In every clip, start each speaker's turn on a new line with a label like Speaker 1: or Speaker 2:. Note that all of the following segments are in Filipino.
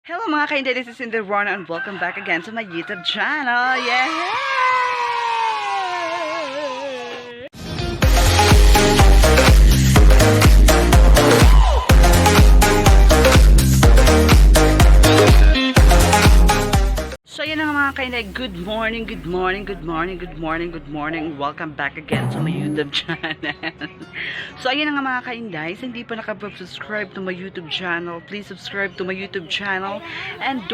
Speaker 1: Hello mga kainday, this is Cindy Rona and welcome back again to my YouTube channel. Yeah! So yun na nga mga kainday, good morning. Welcome back again to my YouTube channel. So ayun na nga mga kainday, sa hindi pa nakapag-subscribe to my YouTube channel, please subscribe to my YouTube channel and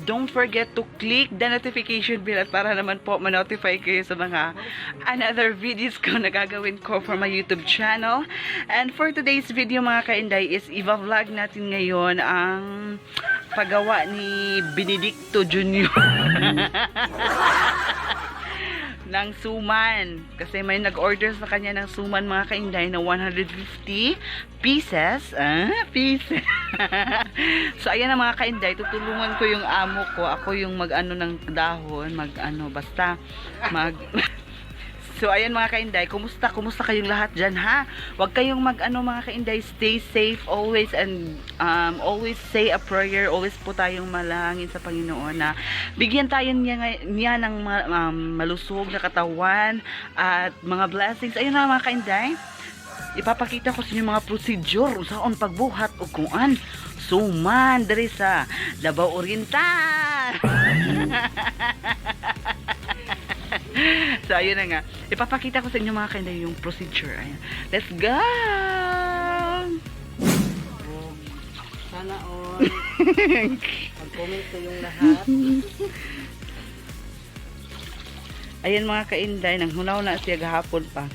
Speaker 1: don't forget to click the notification bell at para naman po ma-notify kayo sa mga another videos ko na gagawin ko for my YouTube channel. And for today's video mga kainday is i-vlog natin ngayon ang paggawa ni Benedicto Jr. ng suman. Kasi may nag-order sa kanya ng suman mga kainday na 150 pieces. Pieces. So, ayan na mga kainday. Tutulungan ko yung amo ko. Ako yung mag-ano ng dahon. Basta. So, ayan mga kainday. Kumusta kayong lahat dyan, ha? Huwag kayong mag-ano mga kainday. Stay safe always and always say a prayer. Always po tayong malangin sa Panginoon na bigyan tayo niya ng malusog na katawan at mga blessings. Ayun na mga kainday. Ipapakita ko sa inyo mga procedure saan pagbuhat o kuan suman diri sa Davao Oriental. So ayun na nga, ipapakita ko sa inyo mga kainday yung procedure. Ayan. Let's go.
Speaker 2: Sana all mag-comment ko yung lahat.
Speaker 1: Ayan mga kainday, nang hunaw na siya gahapon pa.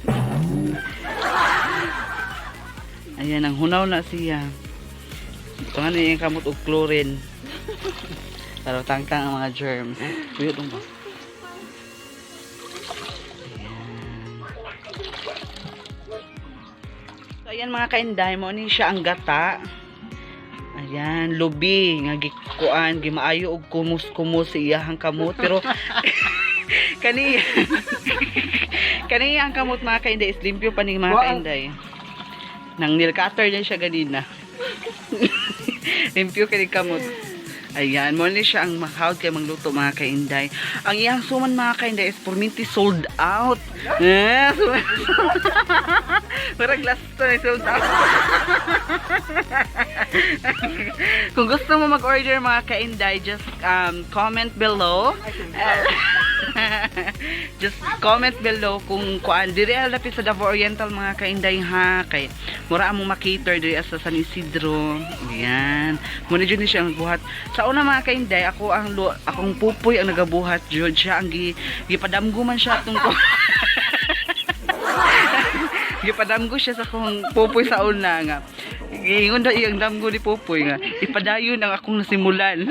Speaker 1: Ayan, nang hunaw na siya. Ito nga na yung kamot o chlorine. Para tangtang ang mga germs. Buyo dong ba? So, ayan mga kainday, mo ni siya ang gata. Ayan, lubi, nga gikuan, gimaayo og kumus-kumus sa iyahang kamot. Pero, kaniya ang kamot mga kainday, is limpyo pa ni mga kainday. Nang nail cutter din siya ganina. Limpyo kani kamot. Ayan, mo ni siya ang mahawd kay mangluto mga kainday. Ang iyang suman mga kainday is permanently sold out. Parang last na sold out. Kung gusto mo mag-order mga kainday, just comment below. Just comment below kung kuan diri lapit sa Davao Oriental mga kainday ha, kay mura among makater diri sa San Isidro. Ayan, mo ni siya ang buhat. Sa una mga kainday, akong pupoy ang nagabuhat jud siya, ang gipadamgo man siya atong gipadamgo siya sa akong pupoy sa una nga. Ingon daw iyang damgo ni pupoy nga ipadayon ang akong nasimulan.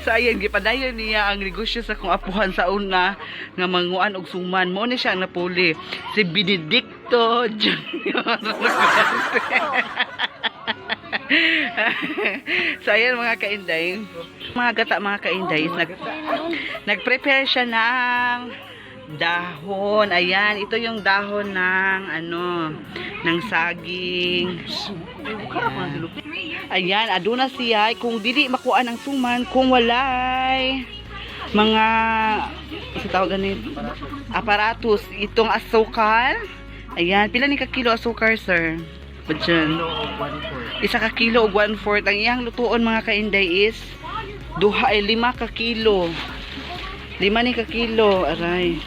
Speaker 1: So ayan, gipadayon niya ang negosyo sa kong apuhan sa una nga manguan og suman. Mo ni siya ang napuli, si Benedicto Jr. So ayan mga kainday, mga gata mga kainday, nag-prepare siya ng dahon. Ayan, ito yung dahon ng ng saging. Ayan, aduna siya kung dili makuha ng suman, kung walay mga tawag ganito aparatos, itong asukal. Ayan, pila ni ka kilo asukal, sir? Badyan. Isa ka kilo o 1/4. Ang iyang lutuon mga kainday is 5 ka kilo. 5 ni ka kilo, aray.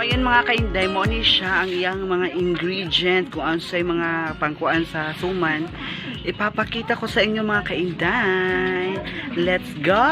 Speaker 1: ayan mga kainday, mo ni siya ang iyang mga ingredient kung ano sa mga pangkuan sa suman. Ipapakita ko sa inyo mga kainday. Let's go!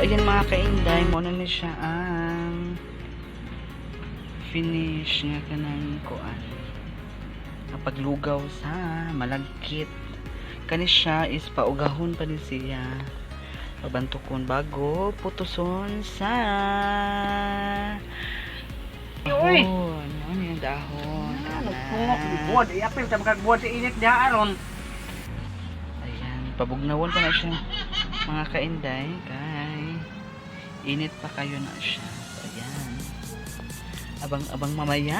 Speaker 1: So, ayan mga kainday, mo na siya ang finish nga kanang kuan. Paglugaw sa malagkit. Kani siya is paugahon pa ni siya. Pabantukon bago putuson sa ahon. Ano yung dahon?
Speaker 2: Nagpungok ni buwan. Iapil sa makagbuwan sa init diha aron.
Speaker 1: Ayan, pabugnawan pa na siya. Mga kainday, kay init pa kayo na siya. So, ayan. Abang-abang mamaya.